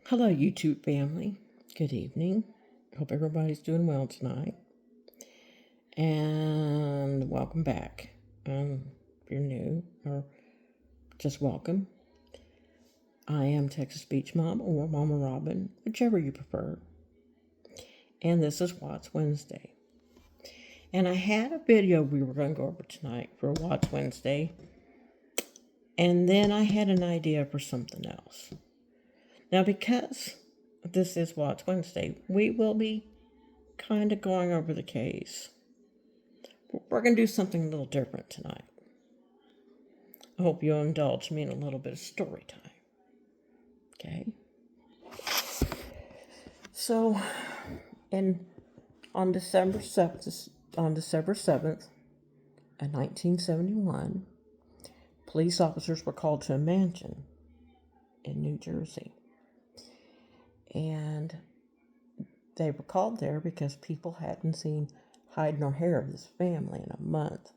Hello, YouTube family. Good evening. Hope everybody's doing well tonight. And welcome back. If you're new or just welcome. I am Texas Beach Mom or Mama Robin, whichever you prefer. And this is Watch Wednesday. And I had a video we were going to go over tonight for Watch Wednesday. And then I had an idea for something else. Now, because this is Watch Wednesday, we will be kind of going over the case. We're going to do something a little different tonight. I hope you'll indulge me in a little bit of story time. Okay? So, on December 7th, of 1971, police officers were called to a mansion in New Jersey. And they were called there because people hadn't seen hide nor hair of this family in a month.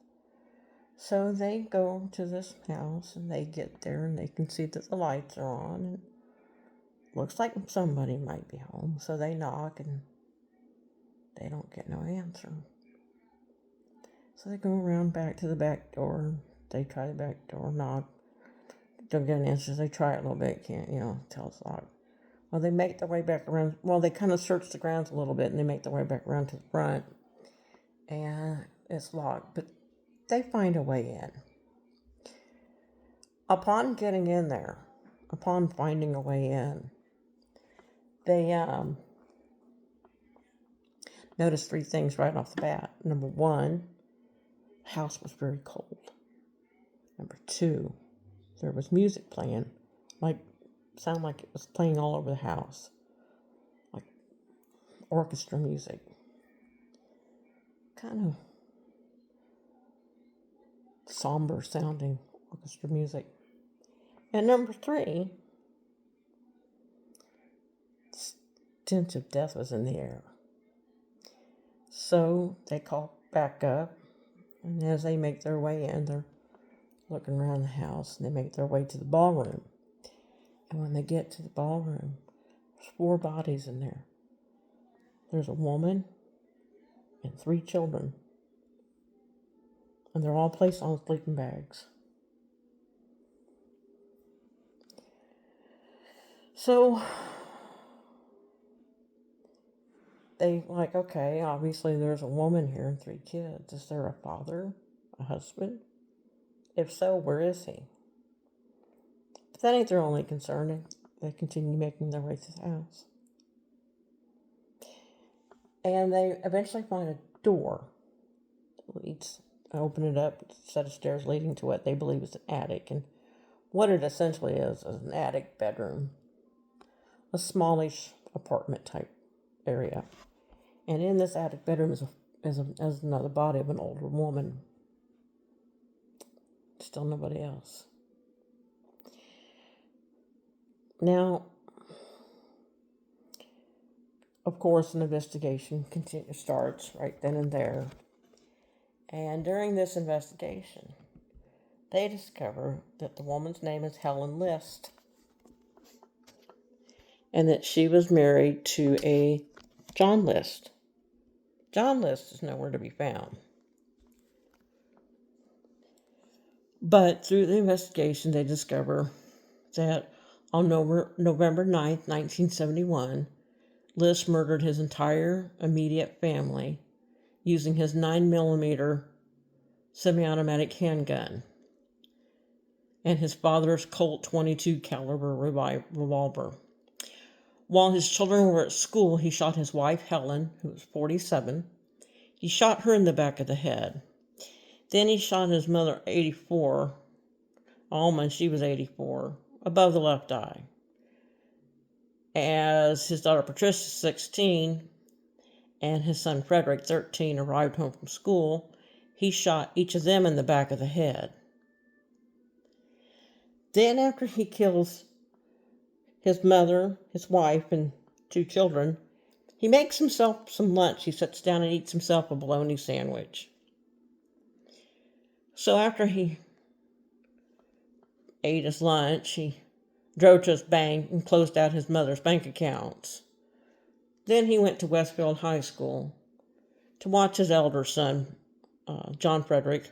So they go to this house and they get there and they can see that the lights are on and looks like somebody might be home. So they knock and they don't get no answer. So they go around back to the back door. They try the back door, knock. Don't get an answer. They try it a little bit, can't, tell it's locked. Well, they make their way back around. Well, they kind of search the grounds a little bit and they make their way back around to the front. And it's locked, but they find a way in. Upon getting in there, upon finding a way in, they noticed three things right off the bat. Number one, the house was very cold. Number two, there was music playing, sounded like it was playing all over the house, like orchestra music. Kind of somber sounding orchestra music. And number three, stench of death was in the air. So they call back up, and as they make their way in, they're looking around the house, and they make their way to the ballroom. And when they get to the ballroom, there's 4 bodies in there. There's a woman and 3 children. And they're all placed on sleeping bags. So they okay, obviously there's a woman here and 3 kids. Is there a father, a husband? If so, where is he? But that ain't their only concern. They continue making their way through the house. And they eventually find a door that leads, open it up, a set of stairs leading to what they believe is an attic. And what it essentially is an attic bedroom. A smallish apartment type area. And in this attic bedroom is another body of an older woman. Still nobody else. Now, of course, an investigation starts right then and there. And during this investigation, they discover that the woman's name is Helen List. And that she was married to a John List. John List is nowhere to be found. But through the investigation, they discover that on November 9th, 1971, List murdered his entire immediate family using his 9mm semi-automatic handgun and his father's Colt .22 caliber revolver. While his children were at school, he shot his wife, Helen, who was 47. He shot her in the back of the head. Then he shot his mother, 84, Alma, she was 84, above the left eye. As his daughter, Patricia, 16, and his son, Frederick, 13, arrived home from school, he shot each of them in the back of the head. Then after he kills his mother, his wife, and 2 children, he makes himself some lunch. He sits down and eats himself a bologna sandwich. So after he ate his lunch, he drove to his bank, and closed out his mother's bank accounts. Then he went to Westfield High School to watch his elder son, John Frederick,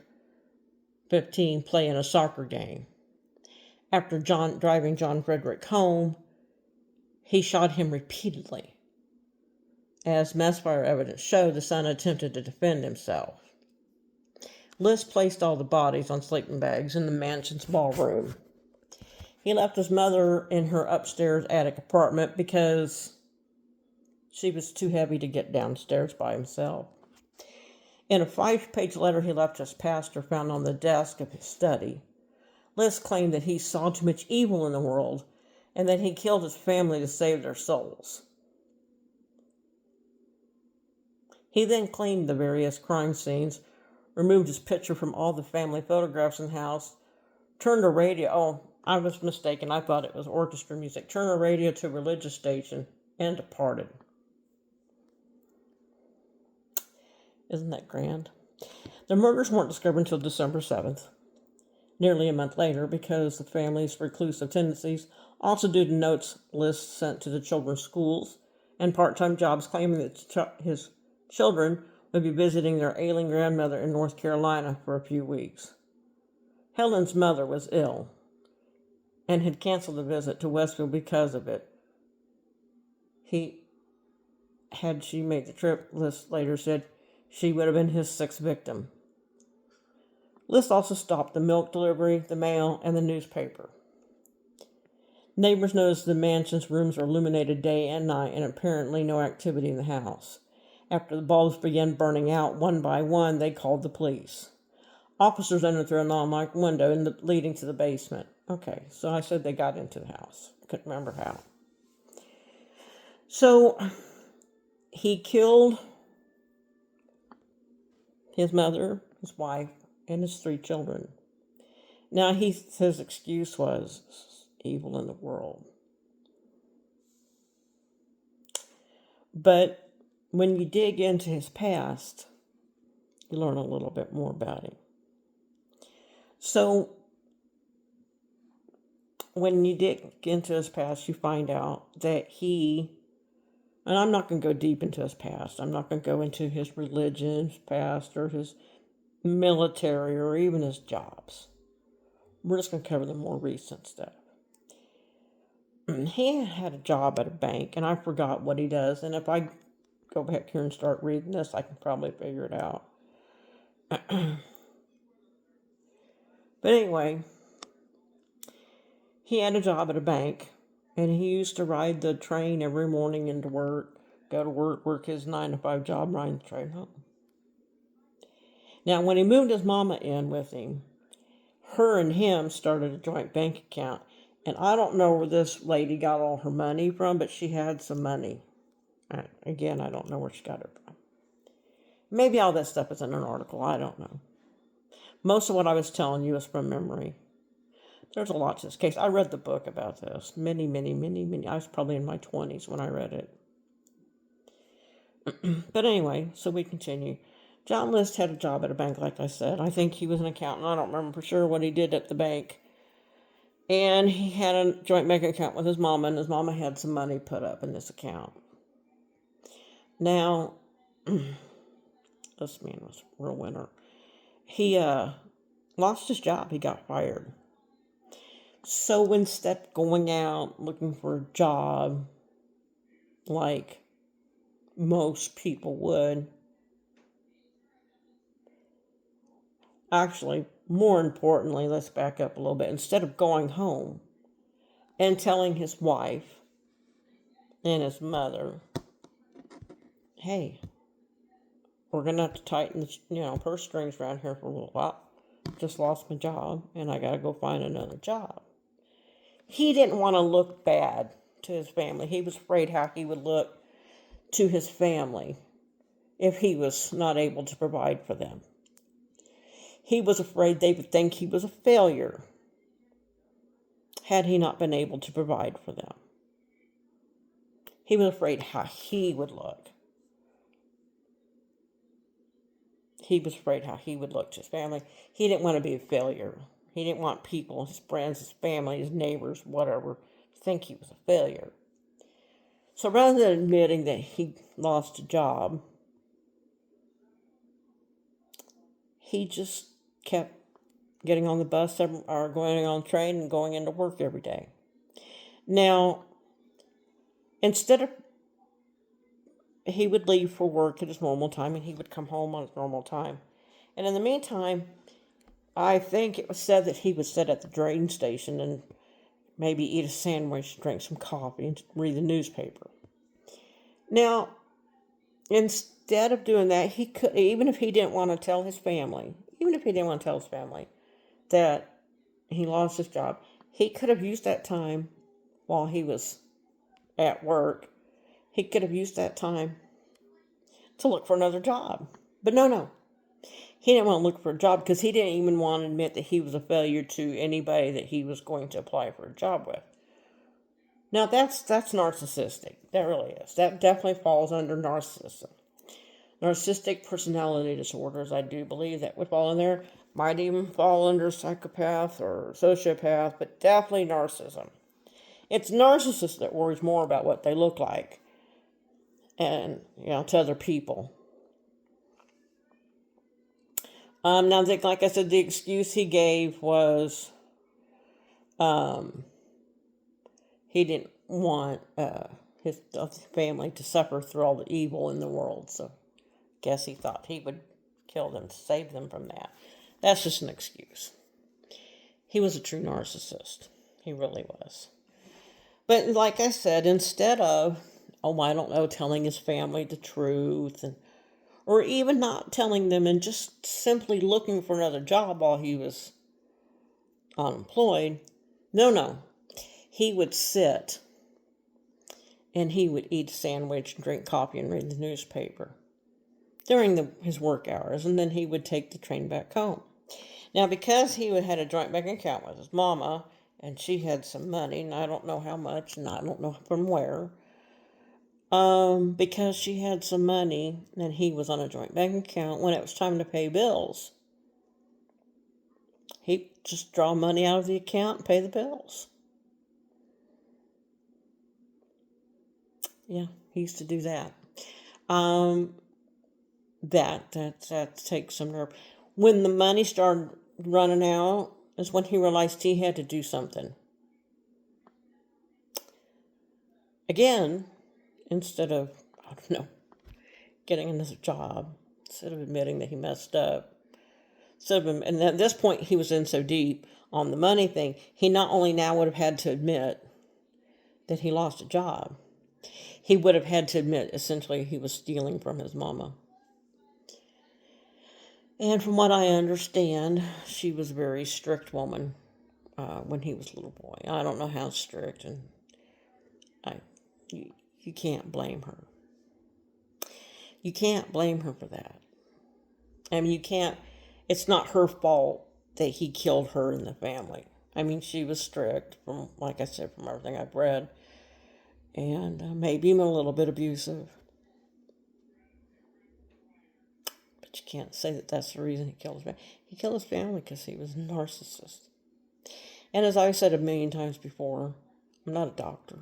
15, play in a soccer game. After driving John Frederick home, he shot him repeatedly. As messfire evidence showed, the son attempted to defend himself. List placed all the bodies on sleeping bags in the mansion's ballroom. He left his mother in her upstairs attic apartment because she was too heavy to get downstairs by himself. In a 5-page letter he left his pastor found on the desk of his study, List claimed that he saw too much evil in the world and that he killed his family to save their souls. He then cleaned the various crime scenes, removed his picture from all the family photographs in the house, turned a radio, I was mistaken, I thought it was orchestra music, turned a radio to a religious station, and departed. Isn't that grand? The murders weren't discovered until December 7th, nearly a month later, because the family's reclusive tendencies, also due to notes List sent to the children's schools and part-time jobs claiming that his children would be visiting their ailing grandmother in North Carolina for a few weeks. Helen's mother was ill and had canceled the visit to Westfield because of it. Had she made the trip, List later said, she would have been his 6th victim. List also stopped the milk delivery, the mail, and the newspaper. Neighbors noticed the mansion's rooms were illuminated day and night, and apparently no activity in the house. After the bulbs began burning out one by one, they called the police. Officers entered through a non-locked window leading to the basement. Okay, so I said they got into the house. Couldn't remember how. So he killed his mother, his wife, and his 3 children. Now his excuse was evil in the world. But when you dig into his past, you learn a little bit more about him. So when you dig into his past, you find out that and I'm not going to go deep into his past. I'm not going to go into his religion, his past, or his military, or even his jobs. We're just going to cover the more recent stuff. He had a job at a bank, and I forgot what he does. And if I go back here and start reading this, I can probably figure it out. But anyway, he had a job at a bank, and he used to ride the train every morning into work, go to work his 9-to-5 job, ride the train home. Now, when he moved his mama in with him, her and him started a joint bank account. And I don't know where this lady got all her money from, but she had some money. Again, I don't know where she got it from. Maybe all that stuff is in an article. I don't know. Most of what I was telling you is from memory. There's a lot to this case. I read the book about this. Many. I was probably in my 20s when I read it. But anyway, so we continue. John List had a job at a bank, like I said. I think he was an accountant. I don't remember for sure what he did at the bank. And he had a joint bank account with his mama, and his mama had some money put up in this account. Now, this man was a real winner. He lost his job. He got fired. So instead of going out looking for a job like most people would, actually, more importantly, let's back up a little bit. Instead of going home and telling his wife and his mother, hey, we're going to have to tighten the purse strings around here for a little while. Just lost my job, and I got to go find another job. He didn't want to look bad to his family. He was afraid how he would look to his family if he was not able to provide for them. He was afraid they would think he was a failure had he not been able to provide for them. He was afraid how he would look. He was afraid how he would look to his family. He didn't want to be a failure. He didn't want people, his friends, his family, his neighbors, whatever, think he was a failure. So rather than admitting that he lost a job, he just kept getting on the bus or going on the train and going into work every day. Now, instead of, he would leave for work at his normal time and he would come home on his normal time. And in the meantime, I think it was said that he would sit at the train station and maybe eat a sandwich, drink some coffee, and read the newspaper. Now, instead of doing that, he could, even if he didn't want to tell his family, that he lost his job, he could have used that time while he was at work. He could have used that time to look for another job. But no. He didn't want to look for a job because he didn't even want to admit that he was a failure to anybody that he was going to apply for a job with. Now, that's narcissistic. That really is. That definitely falls under narcissism. Narcissistic personality disorders, I do believe that would fall in there. Might even fall under psychopath or sociopath, but definitely narcissism. It's narcissists that worries more about what they look like and, to other people. Now, like I said, the excuse he gave was he didn't want his family to suffer through all the evil in the world. So I guess he thought he would kill them to save them from that. That's just an excuse. He was a true narcissist. He really was. But like I said, instead of, telling his family the truth or even not telling them and just simply looking for another job while he was unemployed. No. He would sit and he would eat a sandwich, drink coffee, and read the newspaper during his work hours, and then he would take the train back home. Now, because he had a joint bank account with his mama, and she had some money, and I don't know how much, and I don't know from where, because she had some money and he was on a joint bank account, when it was time to pay bills, he'd just draw money out of the account and pay the bills. Yeah, he used to do that. That takes some nerve. When the money started running out is when he realized he had to do something. Again, instead of, getting another job, instead of admitting that he messed up, and at this point he was in so deep on the money thing, he not only now would have had to admit that he lost a job, he would have had to admit essentially he was stealing from his mama. And from what I understand, she was a very strict woman when he was a little boy. I don't know how strict, and you can't blame her. You can't blame her for that. I mean, it's not her fault that he killed her and the family. I mean, she was strict, like I said, from everything I've read, and maybe even a little bit abusive. But you can't say that that's the reason he killed his family. He killed his family because he was a narcissist. And as I've said a million times before, I'm not a doctor,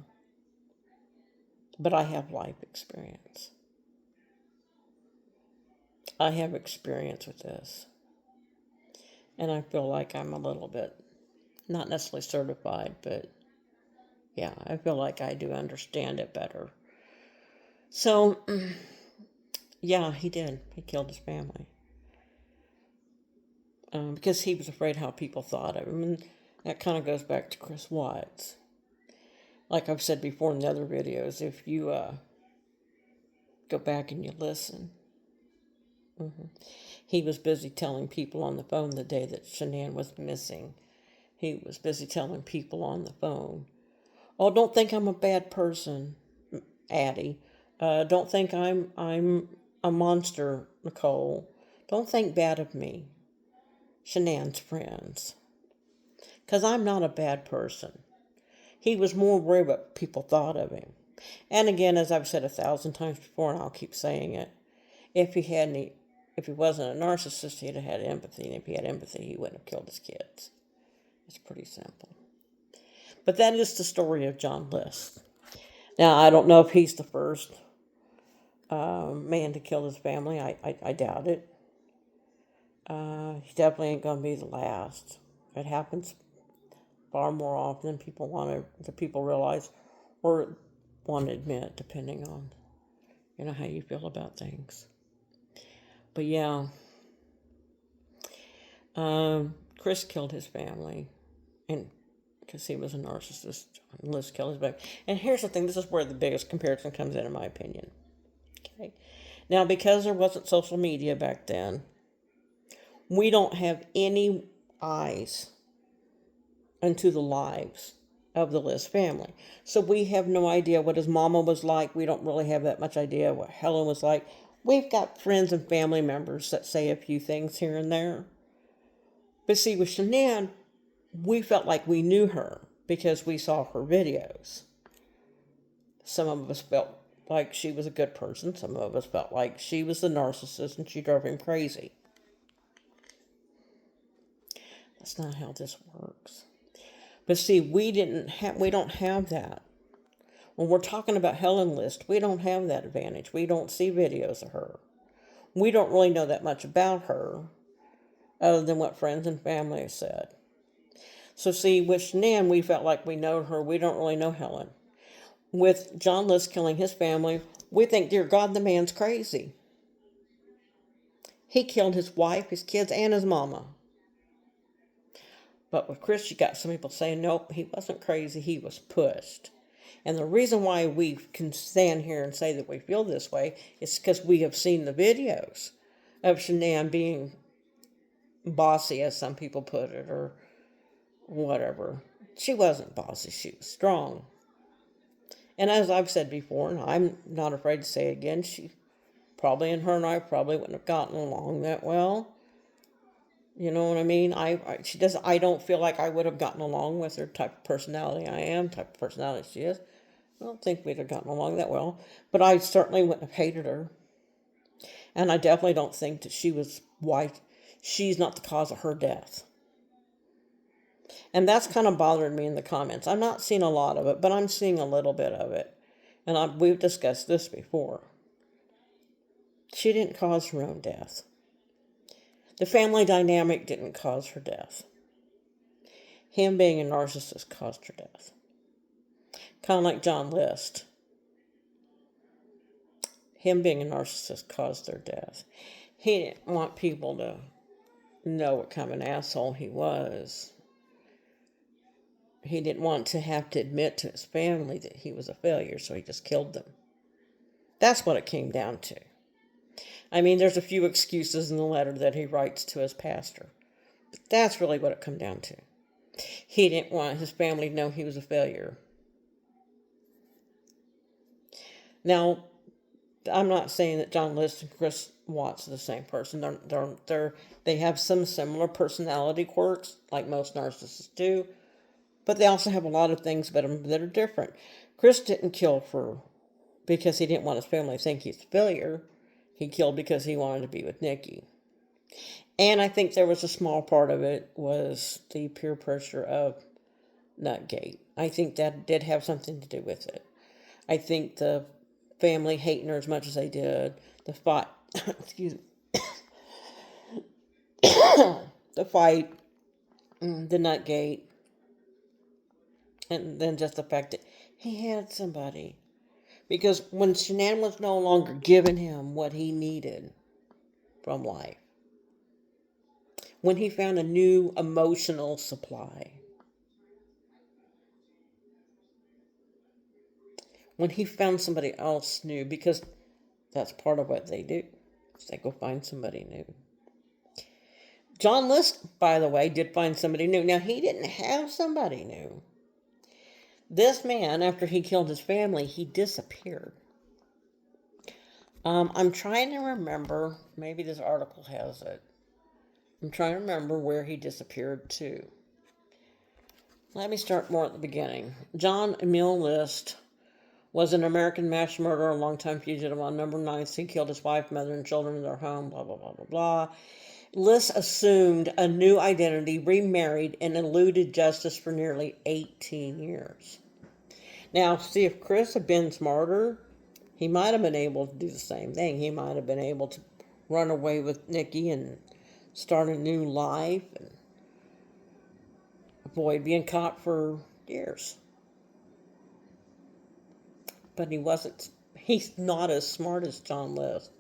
but I have life experience. I have experience with this. And I feel like I'm a little bit, not necessarily certified, but yeah, I feel like I do understand it better. So, yeah, he did. He killed his family. Because he was afraid how people thought of him. And that kind of goes back to Chris Watts. Like I've said before in the other videos, if you go back and you listen, he was busy telling people on the phone the day that Shanann was missing. He was busy telling people on the phone, "Oh, don't think I'm a bad person, Addie. Don't think I'm a monster, Nicole. Don't think bad of me, Shanann's friends. Because I'm not a bad person." He was more worried what people thought of him. And again, as I've said 1,000 times before, and I'll keep saying it, if he wasn't a narcissist, he'd have had empathy. And if he had empathy, he wouldn't have killed his kids. It's pretty simple. But that is the story of John List. Now, I don't know if he's the first man to kill his family. I doubt it. He definitely ain't going to be the last. It happens far more often than people realize or want to admit, depending on how you feel about things. But yeah, Chris killed his family, and because he was a narcissist, John List killed his family. And here's the thing: this is where the biggest comparison comes in my opinion. Okay, now because there wasn't social media back then, we don't have any eyes into the lives of the List family. So we have no idea what his mama was like. We don't really have that much idea what Helen was like. We've got friends and family members that say a few things here and there. But see, with Shanann, we felt like we knew her because we saw her videos. Some of us felt like she was a good person. Some of us felt like she was the narcissist and she drove him crazy. That's not how this works. But see, we don't have that. When we're talking about Helen List, we don't have that advantage. We don't see videos of her. We don't really know that much about her other than what friends and family have said. So see, with Shanann, we felt like we know her. We don't really know Helen. With John List killing his family, we think, dear God, the man's crazy. He killed his wife, his kids, and his mama. But with Chris, you got some people saying, nope, he wasn't crazy, he was pushed. And the reason why we can stand here and say that we feel this way is because we have seen the videos of Shanann being bossy, as some people put it, or whatever. She wasn't bossy, she was strong. And as I've said before, and I'm not afraid to say it again, her and I probably wouldn't have gotten along that well. You know what I mean? I don't feel like I would have gotten along with her type of personality I am, type of personality she is. I don't think we'd have gotten along that well. But I certainly wouldn't have hated her. And I definitely don't think that she's not the cause of her death. And that's kind of bothering me in the comments. I'm not seeing a lot of it, but I'm seeing a little bit of it. And we've discussed this before. She didn't cause her own death. The family dynamic didn't cause her death. Him being a narcissist caused her death. Kind of like John List. Him being a narcissist caused their death. He didn't want people to know what kind of an asshole he was. He didn't want to have to admit to his family that he was a failure, so he just killed them. That's what it came down to. I mean, there's a few excuses in the letter that he writes to his pastor. But that's really what it come down to. He didn't want his family to know he was a failure. Now, I'm not saying that John List and Chris Watts are the same person. They have some similar personality quirks, like most narcissists do. But they also have a lot of things about them that are different. Chris didn't kill because he didn't want his family to think he's a failure. He killed because he wanted to be with Nikki. And I think there was a small part of it was the peer pressure of Nutgate. I think that did have something to do with it. I think the family hating her as much as they did, the fight, excuse me, the fight, the Nutgate, and then just the fact that he had somebody. Because when Shanann was no longer giving him what he needed from life, when he found a new emotional supply, when he found somebody else new, because that's part of what they do, is they go find somebody new. John List, by the way, did find somebody new. Now, he didn't have somebody new. This man, after he killed his family, he disappeared. I'm trying to remember, maybe this article has it. I'm trying to remember where he disappeared to. Let me start more at the beginning. John Emil List was an American mass murderer, a longtime fugitive. On November 9th, he killed his wife, mother, and children in their home, blah, blah, blah, blah, blah. Liss assumed a new identity, remarried, and eluded justice for nearly 18 years. Now, see, if Chris had been smarter, he might have been able to do the same thing. He might have been able to run away with Nikki and start a new life and avoid being caught for years. But he wasn't. He's not as smart as John List.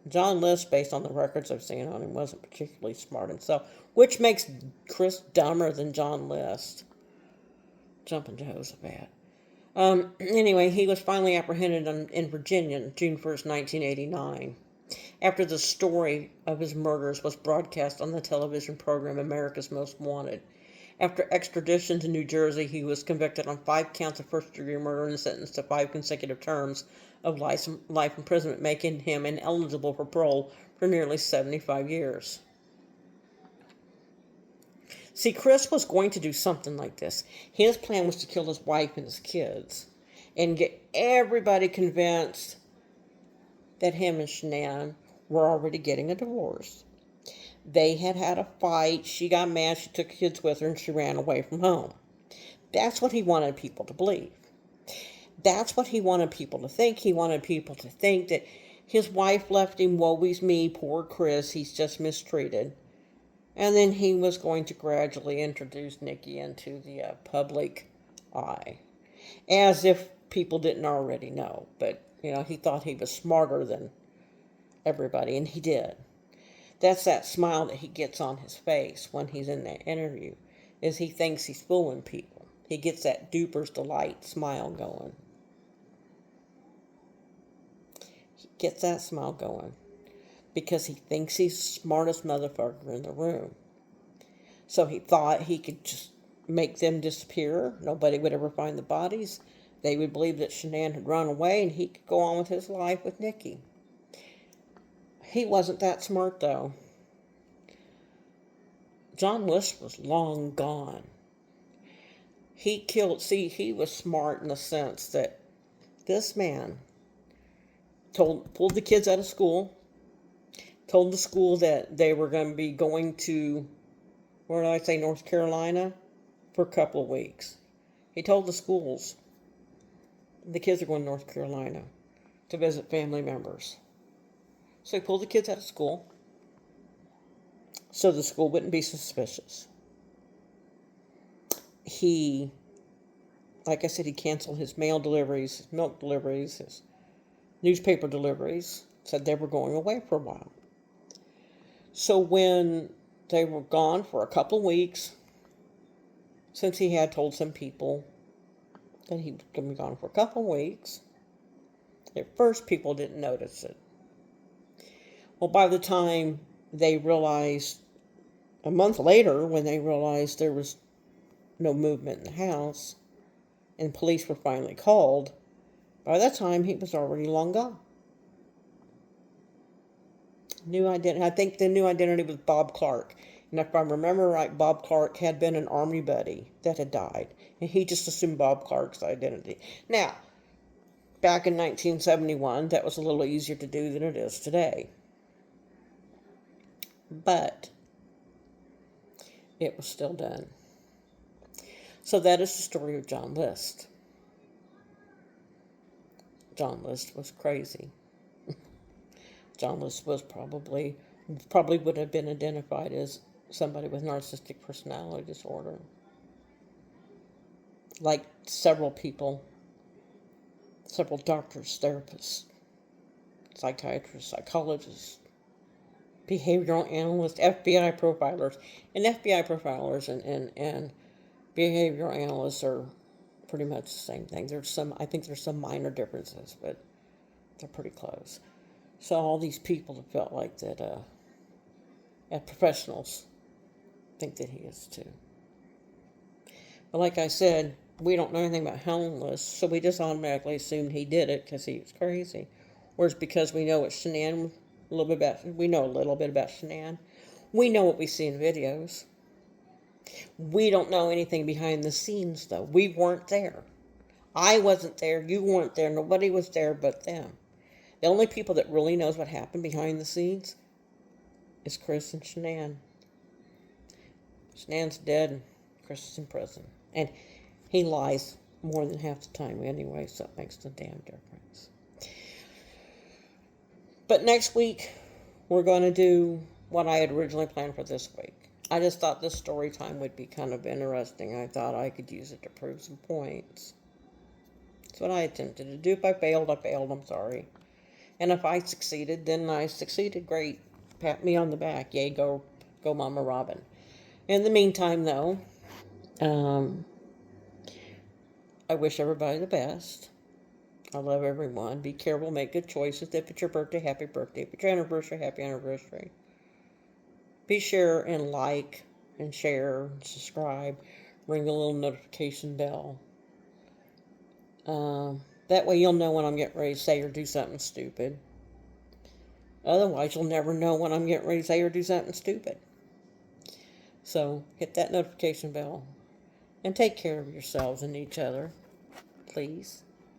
John List, based on the records I've seen on him, wasn't particularly smart himself, which makes Chris dumber than John List. Jumping Jehoshaphat. Anyway, he was finally apprehended in Virginia June 1st, 1989, after the story of his murders was broadcast on the television program America's Most Wanted. After extradition to New Jersey, he was convicted on 5 counts of first-degree murder and sentenced to 5 consecutive terms of life imprisonment, making him ineligible for parole for nearly 75 years. See, Chris was going to do something like this. His plan was to kill his wife and his kids and get everybody convinced that him and Shanann were already getting a divorce. They had had a fight. She got mad. She took kids with her and she ran away from home. That's what he wanted people to believe. That's what he wanted people to think. He wanted people to think that his wife left him, woe's me, poor Chris, he's just mistreated. And then he was going to gradually introduce Nikki into the public eye. As if people didn't already know. But, he thought he was smarter than everybody, and he did. That's that smile that he gets on his face when he's in that interview, is he thinks he's fooling people. He gets that duper's delight smile going. He gets that smile going because he thinks he's the smartest motherfucker in the room. So he thought he could just make them disappear. Nobody would ever find the bodies. They would believe that Shanann had run away and he could go on with his life with Nikki. He wasn't that smart, though. John List was long gone. He was smart in the sense that this man pulled the kids out of school, told the school that they were going to be going to, North Carolina for a couple of weeks. He told the schools the kids are going to North Carolina to visit family members. So he pulled the kids out of school so the school wouldn't be suspicious. He, like I said, he canceled his mail deliveries, his milk deliveries, his newspaper deliveries, said they were going away for a while. So when they were gone for a couple of weeks, since he had told some people that he was going to be gone for a couple of weeks, at first people didn't notice it. Well, by the time they realized, a month later, when they realized there was no movement in the house, and police were finally called, by that time he was already long gone. New identity. I think the new identity was Bob Clark. And if I remember right, Bob Clark had been an army buddy that had died. And he just assumed Bob Clark's identity. Now, back in 1971, that was a little easier to do than it is today. But it was still done. So that is the story of John List. John List was crazy. John List was probably would have been identified as somebody with narcissistic personality disorder. Like several people, several doctors, therapists, psychiatrists, psychologists, behavioral analysts, FBI profilers. And FBI profilers and behavioral analysts are pretty much the same thing. I think there's some minor differences, but they're pretty close. So all these people have felt like that, professionals think that he is too. But like I said, we don't know anything about Helen List, so we just automatically assumed he did it because he was crazy. Whereas because we know what Shanann, we know a little bit about Shanann. We know what we see in videos. We don't know anything behind the scenes, though. We weren't there. I wasn't there. You weren't there. Nobody was there but them. The only people that really knows what happened behind the scenes is Chris and Shanann. Shanann's dead and Chris is in prison. And he lies more than half the time anyway, so it makes no damn difference. But next week, we're going to do what I had originally planned for this week. I just thought this story time would be kind of interesting. I thought I could use it to prove some points. That's what I attempted to do. If I failed, I failed. I'm sorry. And if I succeeded, then I succeeded. Great. Pat me on the back. Yay, go Mama Robin. In the meantime, though, I wish everybody the best. I love everyone. Be careful. Make good choices. If it's your birthday, happy birthday. If it's your anniversary, happy anniversary. Be sure and like and share and subscribe. Ring the little notification bell. That way you'll know when I'm getting ready to say or do something stupid. Otherwise, you'll never know when I'm getting ready to say or do something stupid. So, hit that notification bell. And take care of yourselves and each other, please.